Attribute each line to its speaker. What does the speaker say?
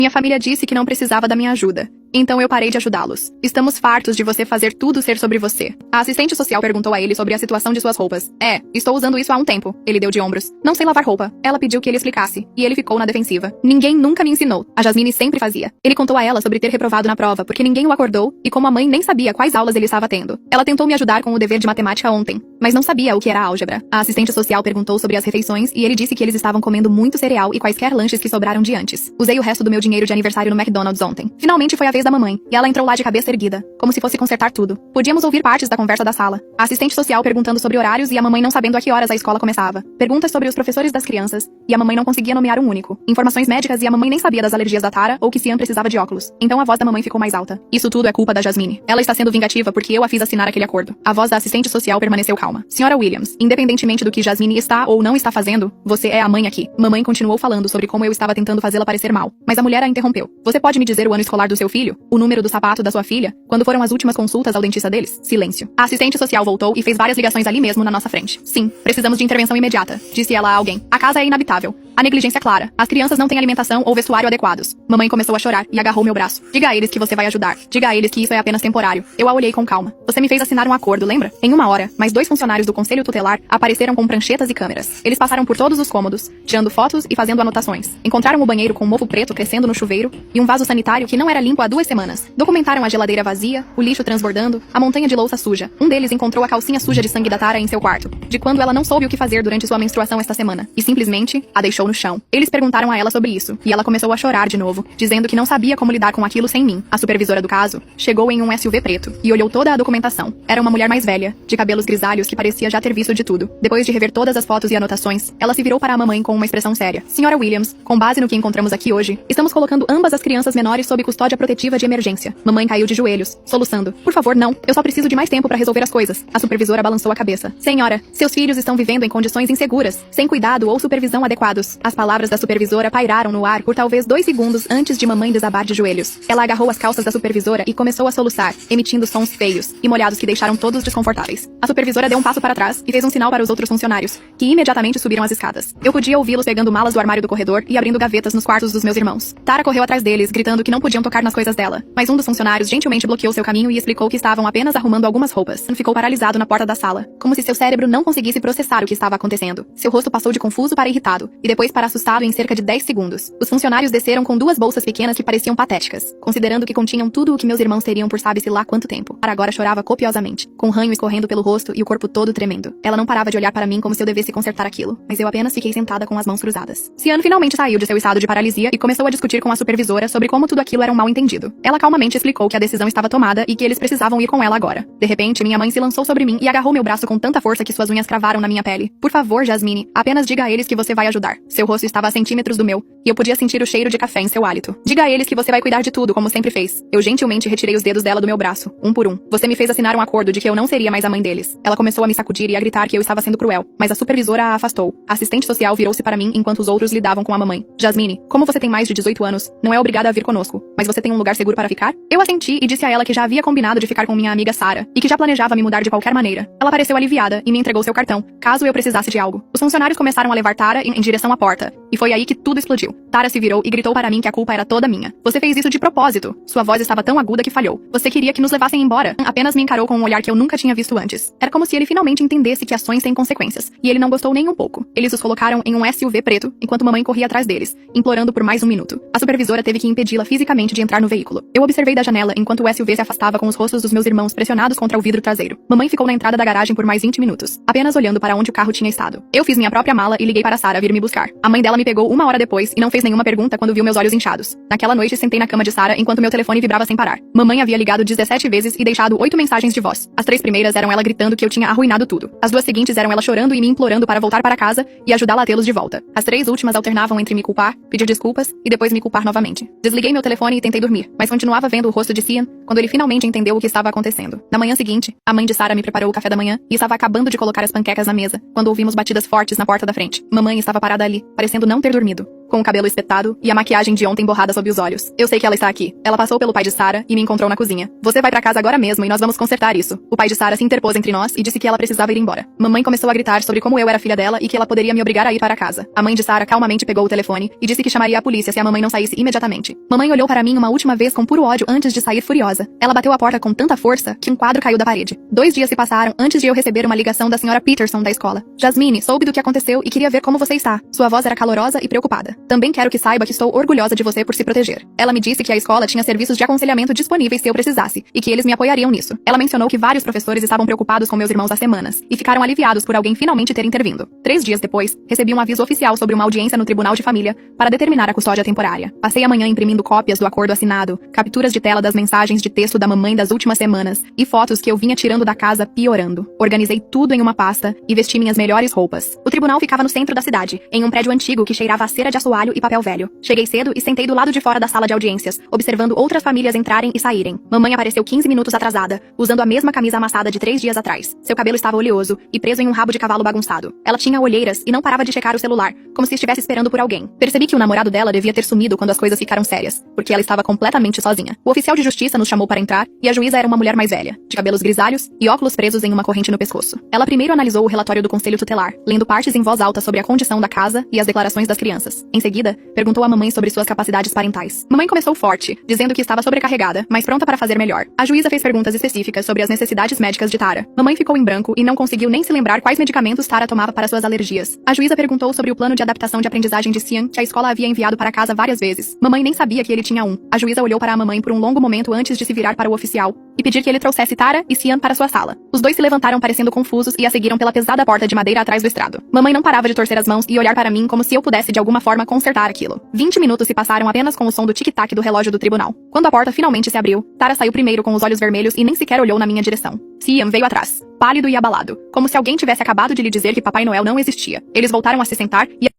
Speaker 1: Minha família disse que não precisava da minha ajuda. Então eu parei de ajudá-los. Estamos fartos de você fazer tudo ser sobre você. A assistente social perguntou a ele sobre a situação de suas roupas. Estou usando isso há um tempo. Ele deu de ombros. Não sei lavar roupa. Ela pediu que ele explicasse. E ele ficou na defensiva. Ninguém nunca me ensinou. A Jasmine sempre fazia. Ele contou a ela sobre ter reprovado na prova, porque ninguém o acordou, e como a mãe nem sabia quais aulas ele estava tendo. Ela tentou me ajudar com o dever de matemática ontem, mas não sabia o que era álgebra. A assistente social perguntou sobre as refeições, e ele disse que eles estavam comendo muito cereal e quaisquer lanches que sobraram de antes. Usei o resto do meu dinheiro de aniversário no McDonald's ontem. Finalmente foi a vez da mamãe, e ela entrou lá de cabeça erguida, como se fosse consertar tudo. Podíamos ouvir partes da conversa da sala. A assistente social perguntando sobre horários e a mamãe não sabendo a que horas a escola começava. Perguntas sobre os professores das crianças, e a mamãe não conseguia nomear um único. Informações médicas e a mamãe nem sabia das alergias da Tara ou que Cian precisava de óculos. Então a voz da mamãe ficou mais alta. Isso tudo é culpa da Jasmine. Ela está sendo vingativa porque eu a fiz assinar aquele acordo. A voz da assistente social permaneceu calma. Senhora Williams, independentemente do que Jasmine está ou não está fazendo, você é a mãe aqui. Mamãe continuou falando sobre como eu estava tentando fazê-la parecer mal, mas a mulher a interrompeu. Você pode me dizer o ano escolar do seu filho? O número do sapato da sua filha? Quando foram as últimas consultas ao dentista deles? Silêncio. A assistente social voltou e fez várias ligações ali mesmo na nossa frente. Sim, precisamos de intervenção imediata, disse ela a alguém. A casa é inabitável. A negligência é clara. As crianças não têm alimentação ou vestuário adequados. Mamãe começou a chorar e agarrou meu braço. Diga a eles que você vai ajudar. Diga a eles que isso é apenas temporário. Eu a olhei com calma. Você me fez assinar um acordo, lembra? Em 1 hora, mais 2 funcionários do conselho tutelar apareceram com pranchetas e câmeras. Eles passaram por todos os cômodos, tirando fotos e fazendo anotações. Encontraram o banheiro com um mofo preto crescendo no chuveiro e um vaso sanitário que não era limpo há 2 semanas. Documentaram a geladeira vazia, o lixo transbordando, a montanha de louça suja. Um deles encontrou a calcinha suja de sangue da Tara em seu quarto, de quando ela não soube o que fazer durante sua menstruação esta semana, e simplesmente a deixou no chão. Eles perguntaram a ela sobre isso, e ela começou a chorar de novo, dizendo que não sabia como lidar com aquilo sem mim. A supervisora do caso chegou em um SUV preto e olhou toda a documentação. Era uma mulher mais velha, de cabelos grisalhos que parecia já ter visto de tudo. Depois de rever todas as fotos e anotações, ela se virou para a mamãe com uma expressão séria. Senhora Williams, com base no que encontramos aqui hoje, estamos colocando ambas as crianças menores sob custódia protetiva de emergência. Mamãe caiu de joelhos, soluçando. Por favor, não. Eu só preciso de mais tempo para resolver as coisas. A supervisora balançou a cabeça. Senhora, seus filhos estão vivendo em condições inseguras, sem cuidado ou supervisão adequados. As palavras da supervisora pairaram no ar por talvez 2 segundos antes de mamãe desabar de joelhos. Ela agarrou as calças da supervisora e começou a soluçar, emitindo sons feios e molhados que deixaram todos desconfortáveis. A supervisora deu um passo para trás e fez um sinal para os outros funcionários, que imediatamente subiram as escadas. Eu podia ouvi-los pegando malas do armário do corredor e abrindo gavetas nos quartos dos meus irmãos. Tara correu atrás deles, gritando que não podiam tocar nas coisas dela, mas um dos funcionários gentilmente bloqueou seu caminho e explicou que estavam apenas arrumando algumas roupas. Ficou paralisado na porta da sala, como se seu cérebro não conseguisse processar o que estava acontecendo. Seu rosto passou de confuso para irritado, e depois para assustado em cerca de 10 segundos. Os funcionários desceram com 2 bolsas pequenas que pareciam patéticas, considerando que continham tudo o que meus irmãos teriam por sabe-se lá quanto tempo. Tara agora chorava copiosamente, com um ranho escorrendo pelo rosto e o corpo todo tremendo. Ela não parava de olhar para mim como se eu devesse consertar aquilo, mas eu apenas fiquei sentada com as mãos cruzadas. Cian finalmente saiu de seu estado de paralisia e começou a discutir com a supervisora sobre como tudo aquilo era um mal-entendido. Ela calmamente explicou que a decisão estava tomada e que eles precisavam ir com ela agora. De repente, minha mãe se lançou sobre mim e agarrou meu braço com tanta força que suas unhas cravaram na minha pele. Por favor, Jasmine, apenas diga a eles que você vai ajudar. Seu rosto estava a centímetros do meu, e eu podia sentir o cheiro de café em seu hálito. Diga a eles que você vai cuidar de tudo, como sempre fez. Eu gentilmente retirei os dedos dela do meu braço, um por um. Você me fez assinar um acordo de que eu não seria mais a mãe deles. Ela começou a me sacudir e a gritar que eu estava sendo cruel, mas a supervisora a afastou. A assistente social virou-se para mim enquanto os outros lidavam com a mamãe. Jasmine, como você tem mais de 18 anos, não é obrigada a vir conosco, mas você tem um lugar seguro para ficar? Eu assenti e disse a ela que já havia combinado de ficar com minha amiga Sarah, e que já planejava me mudar de qualquer maneira. Ela pareceu aliviada e me entregou seu cartão, caso eu precisasse de algo. Os funcionários começaram a levar Tara em direção à porta, e foi aí que tudo explodiu. Tara se virou e gritou para mim que a culpa era toda minha. Você fez isso de propósito. Sua voz estava tão aguda que falhou. Você queria que nos levassem embora. Apenas me encarou com um olhar que eu nunca tinha visto antes. Era como se ele finalmente entendesse que ações têm consequências, e ele não gostou nem um pouco. Eles os colocaram em um SUV preto, enquanto mamãe corria atrás deles, implorando por mais 1 minuto. A supervisora teve que impedi-la fisicamente de entrar no veículo. Eu observei da janela enquanto o SUV se afastava com os rostos dos meus irmãos pressionados contra o vidro traseiro. Mamãe ficou na entrada da garagem por mais 20 minutos, apenas olhando para onde o carro tinha estado. Eu fiz minha própria mala e liguei para Sarah vir me buscar. A mãe dela me pegou 1 hora depois e não fez nenhuma pergunta quando viu meus olhos inchados. Naquela noite sentei na cama de Sarah enquanto meu telefone vibrava sem parar. Mamãe havia ligado 17 vezes e deixado 8 mensagens de voz. As 3 primeiras eram ela gritando que eu tinha arruinado tudo. As 2 seguintes eram ela chorando e me implorando para voltar para casa e ajudá-la a tê-los de volta. As 3 últimas alternavam entre me culpar, pedir desculpas e depois me culpar novamente. Desliguei meu telefone e tentei dormir, mas continuava vendo o rosto de Cian quando ele finalmente entendeu o que estava acontecendo. Na manhã seguinte, a mãe de Sarah me preparou o café da manhã e estava acabando de colocar as panquecas na mesa, quando ouvimos batidas fortes na porta da frente. Mamãe estava parada ali, parecendo não ter dormido. com o cabelo espetado e a maquiagem de ontem borrada sob os olhos. Eu sei que ela está aqui. Ela passou pelo pai de Sarah e me encontrou na cozinha. Você vai pra casa agora mesmo e nós vamos consertar isso. O pai de Sarah se interpôs entre nós e disse que ela precisava ir embora. Mamãe começou a gritar sobre como eu era filha dela e que ela poderia me obrigar a ir para casa. A mãe de Sarah calmamente pegou o telefone e disse que chamaria a polícia se a mamãe não saísse imediatamente. Mamãe olhou para mim uma última vez com puro ódio antes de sair furiosa. Ela bateu a porta com tanta força que um quadro caiu da parede. 2 dias se passaram antes de eu receber uma ligação da senhora Peterson da escola. Jasmine, soube do que aconteceu e queria ver como você está. Sua voz era calorosa e preocupada. Também quero que saiba que estou orgulhosa de você por se proteger. Ela me disse que a escola tinha serviços de aconselhamento disponíveis se eu precisasse, e que eles me apoiariam nisso. Ela mencionou que vários professores estavam preocupados com meus irmãos há semanas, e ficaram aliviados por alguém finalmente ter intervindo. 3 dias depois, recebi um aviso oficial sobre uma audiência no Tribunal de Família para determinar a custódia temporária. Passei a manhã imprimindo cópias do acordo assinado, capturas de tela das mensagens de texto da mamãe das últimas semanas, e fotos que eu vinha tirando da casa piorando. Organizei tudo em uma pasta e vesti minhas melhores roupas. O tribunal ficava no centro da cidade, em um prédio antigo que cheirava a cera de assoalho e papel velho. Cheguei cedo e sentei do lado de fora da sala de audiências, observando outras famílias entrarem e saírem. Mamãe apareceu 15 minutos atrasada, usando a mesma camisa amassada de 3 dias atrás. Seu cabelo estava oleoso e preso em um rabo de cavalo bagunçado. Ela tinha olheiras e não parava de checar o celular, como se estivesse esperando por alguém. Percebi que o namorado dela devia ter sumido quando as coisas ficaram sérias, porque ela estava completamente sozinha. O oficial de justiça nos chamou para entrar e a juíza era uma mulher mais velha, de cabelos grisalhos e óculos presos em uma corrente no pescoço. Ela primeiro analisou o relatório do conselho tutelar, lendo partes em voz alta sobre a condição da casa e as declarações das crianças. Em seguida, perguntou à mamãe sobre suas capacidades parentais. Mamãe começou forte, dizendo que estava sobrecarregada, mas pronta para fazer melhor. A juíza fez perguntas específicas sobre as necessidades médicas de Tara. Mamãe ficou em branco e não conseguiu nem se lembrar quais medicamentos Tara tomava para suas alergias. A juíza perguntou sobre o plano de adaptação de aprendizagem de Cian, que a escola havia enviado para casa várias vezes. Mamãe nem sabia que ele tinha um. A juíza olhou para a mamãe por um longo momento antes de se virar para o oficial e pedir que ele trouxesse Tara e Cian para sua sala. Os dois se levantaram parecendo confusos e a seguiram pela pesada porta de madeira atrás do estrado. Mamãe não parava de torcer as mãos e olhar para mim como se eu pudesse de alguma forma consertar aquilo. 20 minutos se passaram apenas com o som do tic-tac do relógio do tribunal. Quando a porta finalmente se abriu, Tara saiu primeiro com os olhos vermelhos e nem sequer olhou na minha direção. Cian veio atrás, pálido e abalado, como se alguém tivesse acabado de lhe dizer que Papai Noel não existia. Eles voltaram a se sentar e